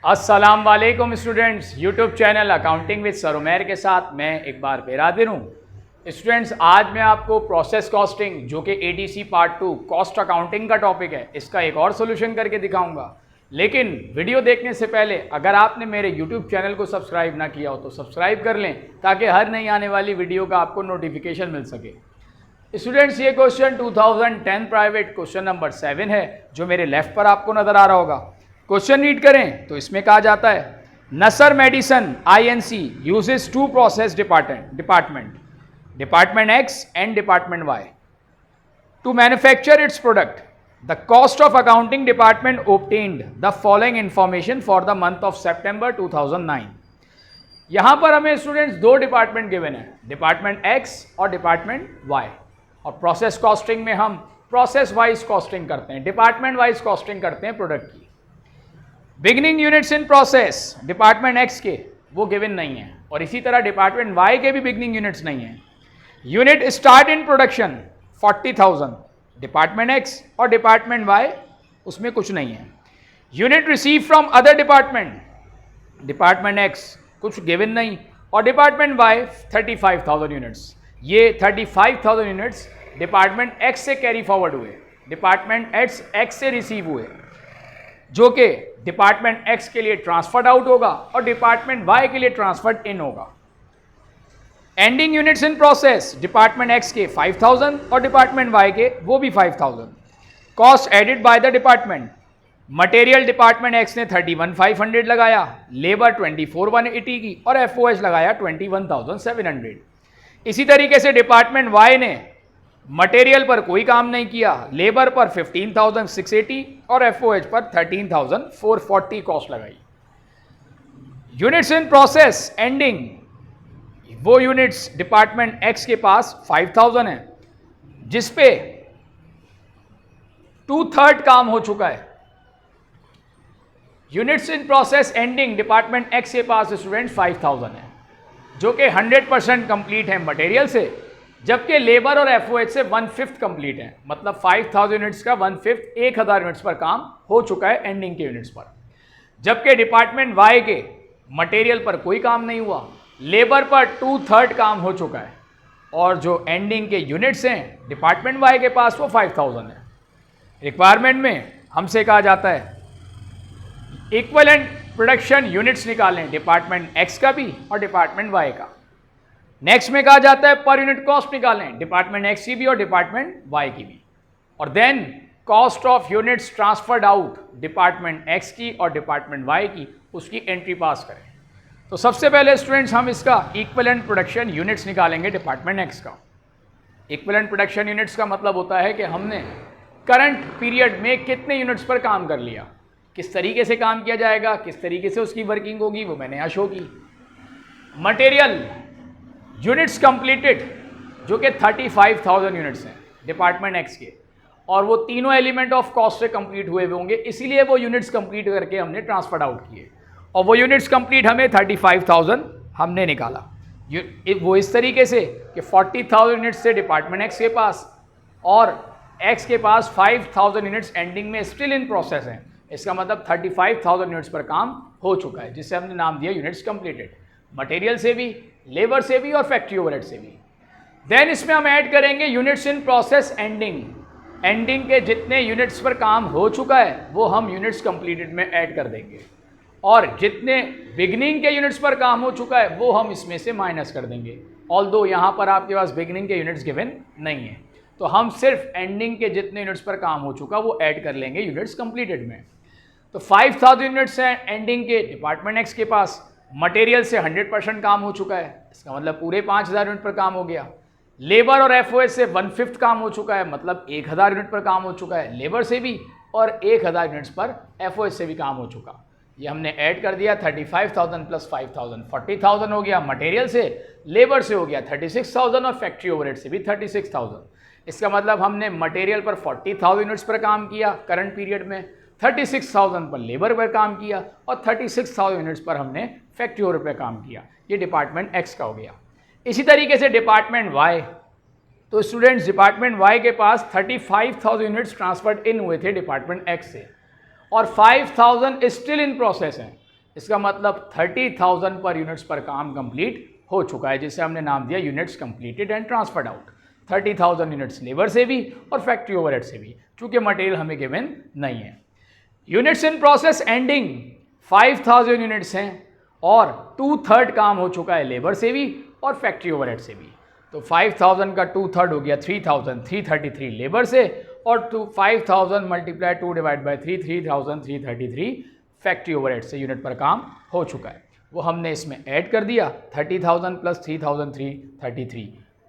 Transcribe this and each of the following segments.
अस्सलाम वालेकुम students, YouTube channel accounting with sir Umair के साथ मैं एक बार फिर हाजिर हूँ। स्टूडेंट्स, आज मैं आपको प्रोसेस कॉस्टिंग जो कि एडीसी पार्ट 2 कॉस्ट अकाउंटिंग का टॉपिक है, इसका एक और सोल्यूशन करके दिखाऊंगा। लेकिन वीडियो देखने से पहले अगर आपने मेरे यूट्यूब चैनल को सब्सक्राइब ना किया हो तो सब्सक्राइब कर लें ताकि हर नई आने वाली वीडियो का आपको नोटिफिकेशन मिल सके। स्टूडेंट्स, ये क्वेश्चन 2010 प्राइवेट क्वेश्चन नंबर 7 है जो मेरे लेफ्ट पर आपको नजर आ रहा होगा। क्वेश्चन रीड करें तो इसमें कहा जाता है, Nasser medicine Inc uses to process department x and department y to manufacture its product. The cost of accounting department obtained the following information for the month of सितंबर 2009। यहां पर हमें स्टूडेंट्स दो डिपार्टमेंट गिवन है, department x और department y. और process costing में हम प्रोसेस वाइज कॉस्टिंग करते हैं, डिपार्टमेंट वाइज कॉस्टिंग करते हैं प्रोडक्ट की। Beginning units in process department x के वो गिवन नहीं है, और इसी तरह डिपार्टमेंट वाई के भी बिगिनिंग यूनिट्स नहीं है। Unit start in production 40,000 department x, और डिपार्टमेंट वाई उसमें कुछ नहीं है। Unit receive from other department x कुछ गिवन नहीं, और डिपार्टमेंट वाई 35,000 यूनिट्स। ये 35,000 यूनिट्स डिपार्टमेंट एक्स से कैरी फॉरवर्ड हुए, डिपार्टमेंट एक्स से रिसीव हुए, जो कि डिपार्टमेंट एक्स के लिए ट्रांसफर्ड आउट होगा और डिपार्टमेंट वाई के लिए ट्रांसफर्ड इन होगा। Ending units in process department x के 5,000 और डिपार्टमेंट वाई के वो भी 5,000। Cost added by the department, material department x ने 31,500 लगाया, लेबर 24,180 की, और एफओएच लगाया 21,700। इसी तरीके से डिपार्टमेंट वाई ने मटेरियल पर कोई काम नहीं किया, लेबर पर 15,680 और एफओएच पर 13,440 कॉस्ट लगाई। यूनिट्स इन प्रोसेस एंडिंग, वो यूनिट्स डिपार्टमेंट एक्स के पास 5,000 है, जिसपे 2/3 काम हो चुका है। Units in process ending department x के पास स्टूडेंट 5,000 है, जो कि 100% कंप्लीट है मटेरियल से, जबकि लेबर और एफओएच से 1/5 कंप्लीट है। मतलब 5,000 यूनिट्स का 1/5 1,000 यूनिट्स पर काम हो चुका है एंडिंग के यूनिट्स पर। जबकि डिपार्टमेंट वाई के मटेरियल पर कोई काम नहीं हुआ, लेबर पर 2/3 काम हो चुका है, और जो एंडिंग के यूनिट्स हैं डिपार्टमेंट वाई के पास वो 5,000 है। रिक्वायरमेंट में हमसे कहा जाता है इक्विवेलेंट प्रोडक्शन यूनिट्स निकालें, डिपार्टमेंट एक्स का भी और डिपार्टमेंट वाई का। नेक्स्ट में कहा जाता है पर यूनिट कॉस्ट निकालें, डिपार्टमेंट एक्स की भी और डिपार्टमेंट वाई की भी। और then cost of units transferred out department X की और डिपार्टमेंट वाई की, उसकी एंट्री पास करें। तो सबसे पहले स्टूडेंट्स हम इसका इक्विवेलेंट प्रोडक्शन यूनिट्स निकालेंगे डिपार्टमेंट एक्स का। इक्विवेलेंट प्रोडक्शन यूनिट्स का मतलब होता है कि हमने करंट पीरियड में कितने यूनिट्स पर काम कर लिया, किस तरीके से काम किया जाएगा, किस तरीके से उसकी वर्किंग होगी, वो मैंने यहाँ शो की। मटेरियल यूनिट्स कंप्लीटेड जो कि 35,000 यूनिट्स हैं डिपार्टमेंट एक्स के, और वो तीनों एलिमेंट ऑफ कॉस्ट से कंप्लीट हुए होंगे, इसीलिए वो यूनिट्स कंप्लीट करके हमने ट्रांसफर आउट किए, और वो यूनिट्स कंप्लीट हमें 35,000 हमने निकाला। वो इस तरीके से कि 40,000 यूनिट्स से डिपार्टमेंट एक्स के पास, और एक्स के पास 5,000 यूनिट्स एंडिंग में स्टिल इन प्रोसेस हैं। इसका मतलब 35,000 यूनिट्स पर काम हो चुका है, जिससे हमने नाम दिया यूनिट्स कंप्लीटेड, मटेरियल से भी, लेबर से भी और फैक्ट्री ओवरहेड से भी। देन इसमें हम ऐड करेंगे units in process ending, ending के जितने यूनिट्स पर काम हो चुका है वो हम यूनिट्स कंप्लीटेड में ऐड कर देंगे, और जितने बिगनिंग के यूनिट्स पर काम हो चुका है वो हम इसमें से माइनस कर देंगे। ऑल्दो यहाँ पर आपके पास बिगनिंग के यूनिट्स गिवन नहीं है, तो हम सिर्फ एंडिंग के जितने यूनिट्स पर काम हो चुका वो ऐड कर लेंगे यूनिट्स कंप्लीटेड में। तो 5,000 यूनिट्स हैं एंडिंग के डिपार्टमेंट एक्स के पास, मटेरियल से 100% काम हो चुका है, इसका मतलब पूरे 5,000 यूनिट पर काम हो गया। लेबर और एफओएच से 1/5 काम हो चुका है, मतलब 1,000 यूनिट पर काम हो चुका है लेबर से भी, और 1,000 यूनिट्स पर एफओएच से भी काम हो चुका। ये हमने ऐड कर दिया, 35,000 प्लस 5,000 40,000 हो गया। मटेरियल से, लेबर से हो गया 36,000 और फैक्ट्री ओवरहेड से भी 36,000। इसका मतलब हमने मटेरियल पर 40,000 यूनिट्स पर काम किया करंट पीरियड में, 36,000 पर लेबर पर काम किया, और 36,000 यूनिट्स पर हमने फैक्ट्री ओवरहेड पर काम किया। ये डिपार्टमेंट एक्स का हो गया। इसी तरीके से डिपार्टमेंट वाई, तो स्टूडेंट्स डिपार्टमेंट वाई के पास 35,000 यूनिट्स ट्रांसफर्ड इन हुए थे डिपार्टमेंट एक्स से, और 5,000 स्टिल इन प्रोसेस हैं। इसका मतलब 30,000 पर यूनिट्स पर काम कंप्लीट हो चुका है, जिसे हमने नाम दिया units completed and transferred out. 30,000 units labour से भी और फैक्ट्री ओवरहेड से भी, चूंकि मटेरियल हमें गिवन नहीं है। Units in process ending 5,000 units हैं और 2/3 काम हो चुका है लेबर से भी और फैक्ट्री ओवरहेड से भी। तो 5,000 का 2/3 हो गया 3,333 लेबर से और 5,000 multiply 2 divide by 3 3,333 factory overhead से यूनिट पर काम हो चुका है। वो हमने इसमें ऐड कर दिया 30,000 प्लस 3,333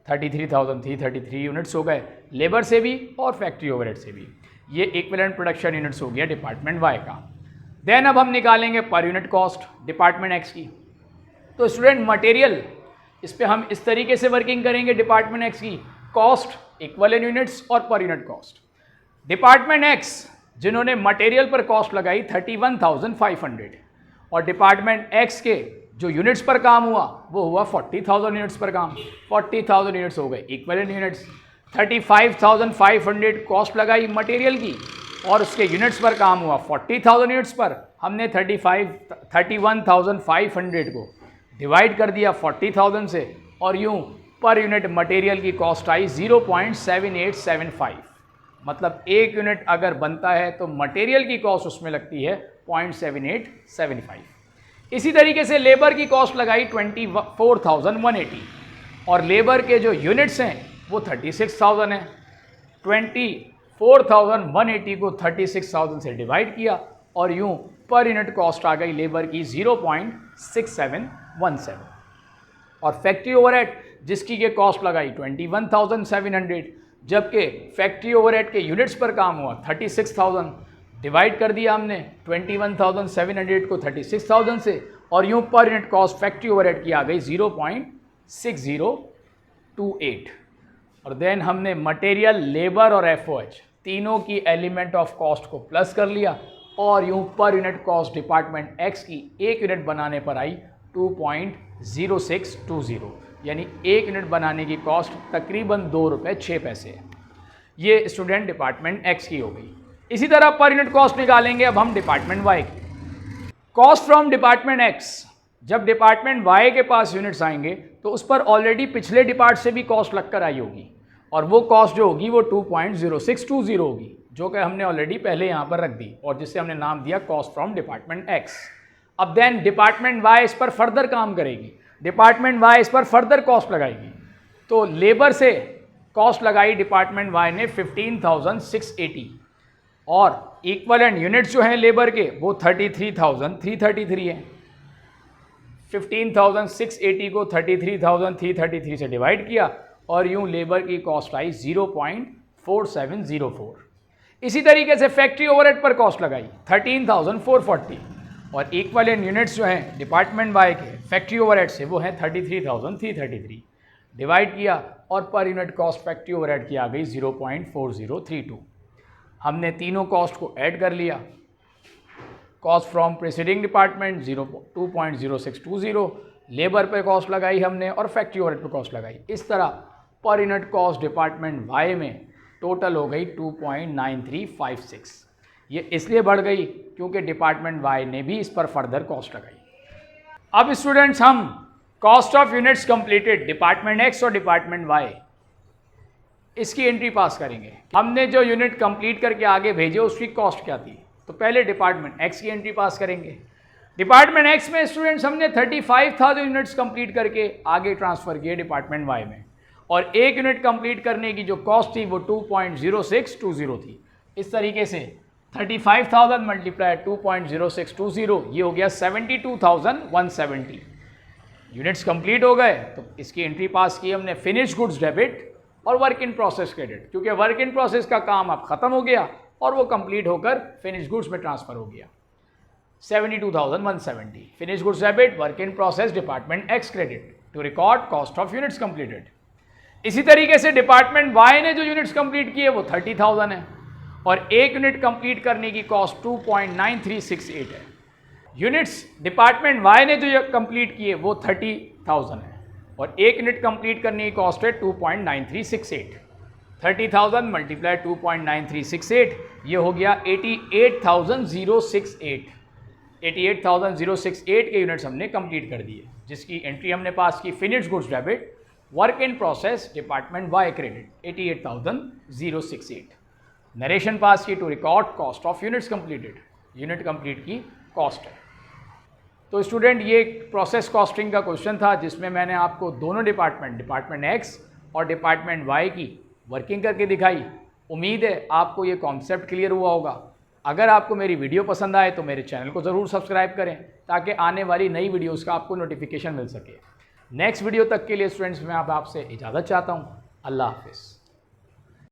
33,333 यूनिट्स हो गए लेबर से भी और फैक्ट्री ओवरहेड से भी। ये इक्विवेलेंट प्रोडक्शन यूनिट्स हो गया डिपार्टमेंट वाई का। देन अब हम निकालेंगे पर यूनिट कॉस्ट डिपार्टमेंट एक्स की। तो स्टूडेंट मटेरियल, इस पे हम इस तरीके से वर्किंग करेंगे डिपार्टमेंट एक्स की, कॉस्ट इक्विवेलेंट यूनिट्स और पर यूनिट कॉस्ट। डिपार्टमेंट एक्स जिन्होंने मटेरियल पर कॉस्ट लगाई 31,500 और डिपार्टमेंट एक्स के जो यूनिट्स पर काम हुआ वो हुआ 40,000 यूनिट्स पर काम। 40,000 यूनिट्स हो गए इक्विवेलेंट यूनिट्स। 35,500 कॉस्ट लगाई मटेरियल की और उसके यूनिट्स पर काम हुआ 40,000 यूनिट्स पर। हमने 31,500 को डिवाइड कर दिया 40,000 से और यूं पर यूनिट मटेरियल की कॉस्ट आई 0.7875। मतलब एक यूनिट अगर बनता है तो मटेरियल की कॉस्ट उसमें लगती है 0.7875। इसी तरीके से लेबर की कॉस्ट लगाई 24,180 और लेबर के जो यूनिट्स हैं वो 36,000 है। 24,180 को 36,000 से डिवाइड किया और यूं पर यूनिट कॉस्ट आ गई लेबर की 0.6717। और फैक्ट्री ओवरहेड जिसकी ये कॉस्ट लगाई 21,700, जबकि फैक्ट्री ओवरहेड के यूनिट्स पर काम हुआ 36,000। डिवाइड कर दिया हमने 21,700 को 36,000 से और यूं पर यूनिट कॉस्ट फैक्ट्री ओवरहेड की आ गई 0.6028। और देन हमने मटेरियल, लेबर और एफओएच तीनों की एलिमेंट ऑफ कॉस्ट को प्लस कर लिया और यूं पर यूनिट कॉस्ट डिपार्टमेंट एक्स की एक यूनिट बनाने पर आई 2.0620, यानी एक यूनिट बनाने की कॉस्ट तकरीबन 2 रुपये 6 पैसे है। ये स्टूडेंट डिपार्टमेंट एक्स की हो गई। इसी तरह पर यूनिट कॉस्ट निकालेंगे अब हम डिपार्टमेंट वाई की। कॉस्ट फ्रॉम डिपार्टमेंट एक्स, जब डिपार्टमेंट वाई के पास यूनिट्स आएंगे तो उस पर ऑलरेडी पिछले डिपार्ट से भी कॉस्ट लगकर आई होगी और वो कॉस्ट जो होगी वो 2.0620 होगी, जो कि हमने ऑलरेडी पहले यहाँ पर रख दी और जिसे हमने नाम दिया कॉस्ट फ्रॉम डिपार्टमेंट एक्स। अब देन डिपार्टमेंट वाई इस पर फर्दर काम करेगी, डिपार्टमेंट वाई इस पर फर्दर कॉस्ट लगाएगी। तो लेबर से कॉस्ट लगाई डिपार्टमेंट वाई ने 15,680 और इक्विवेलेंट यूनिट्स जो हैं लेबर के वो 33,333 हैं। 15,680 को 33,333 से डिवाइड किया और यूं लेबर की कॉस्ट आई 0.4704। इसी तरीके से फैक्ट्री ओवरहेड पर कॉस्ट लगाई 13,440 और इक्विवेलेंट यूनिट्स जो हैं डिपार्टमेंट वाई के फैक्ट्री ओवरहेड से वो हैं 33,333। डिवाइड किया और पर यूनिट कॉस्ट फैक्ट्री ओवरहेड की आ गई 0.4032। हमने तीनों कॉस्ट को ऐड कर लिया। Cost from preceding department 2.0620, labour पे कॉस्ट लगाई हमने और फैक्ट्री ओवरहेड पे कॉस्ट लगाई। इस तरह पर यूनिट कॉस्ट डिपार्टमेंट वाई में टोटल हो गई 2.9356। ये इसलिए बढ़ गई क्योंकि डिपार्टमेंट वाई ने भी इस पर फर्दर कॉस्ट लगाई। अब स्टूडेंट्स हम cost of units completed department x और डिपार्टमेंट वाई इसकी एंट्री पास करेंगे। हमने जो यूनिट कंप्लीट करके आगे भेजे उसकी कॉस्ट क्या थी, तो पहले डिपार्टमेंट एक्स की एंट्री पास करेंगे। डिपार्टमेंट एक्स में स्टूडेंट्स हमने 35,000 यूनिट्स कंप्लीट करके आगे ट्रांसफ़र किए डिपार्टमेंट वाई में और एक यूनिट कंप्लीट करने की जो कॉस्ट थी वो 2.0620 थी। इस तरीके से 35,000 मल्टीप्लाई 2.0620 ये हो गया 72,170 यूनिट्स कंप्लीट हो गए। तो इसकी एंट्री पास की हमने फिनिश गुड्स डेबिट और वर्क इन प्रोसेस क्रेडिट, क्योंकि वर्क इन प्रोसेस का काम अब खत्म हो गया और वो कंप्लीट होकर फिनिश गुड्स में ट्रांसफर हो गया। 72,170 finish goods debit, work in process department X credit to record cost of units completed. इसी तरीके से डिपार्टमेंट वाई ने जो यूनिट्स कंप्लीट किए वो 30,000 है और एक यूनिट कंप्लीट करने की कॉस्ट 2.9368 है। यूनिट्स डिपार्टमेंट वाई ने जो कंप्लीट किए वो 30,000 है और एक यूनिट कंप्लीट करने की कॉस्ट है 2.9368। 30,000 मल्टीप्लाई 2.9368 ये हो गया 88,068। 88,068 के यूनिट्स हमने कंप्लीट कर दिए, जिसकी एंट्री हमने पास की finished goods debit, work in process department y credit 88,068। Narration pass की to record cost of units completed, unit complete की कॉस्ट है। तो स्टूडेंट ये प्रोसेस कॉस्टिंग का क्वेश्चन था जिसमें मैंने आपको दोनों डिपार्टमेंट एक्स और डिपार्टमेंट वाई की वर्किंग करके दिखाई। उम्मीद है आपको ये कॉन्सेप्ट क्लियर हुआ होगा। अगर आपको मेरी वीडियो पसंद आए तो मेरे चैनल को ज़रूर सब्सक्राइब करें ताकि आने वाली नई वीडियोस का आपको नोटिफिकेशन मिल सके। नेक्स्ट वीडियो तक के लिए स्टूडेंट्स मैं आपसे इजाज़त चाहता हूँ। अल्लाह हाफिज़।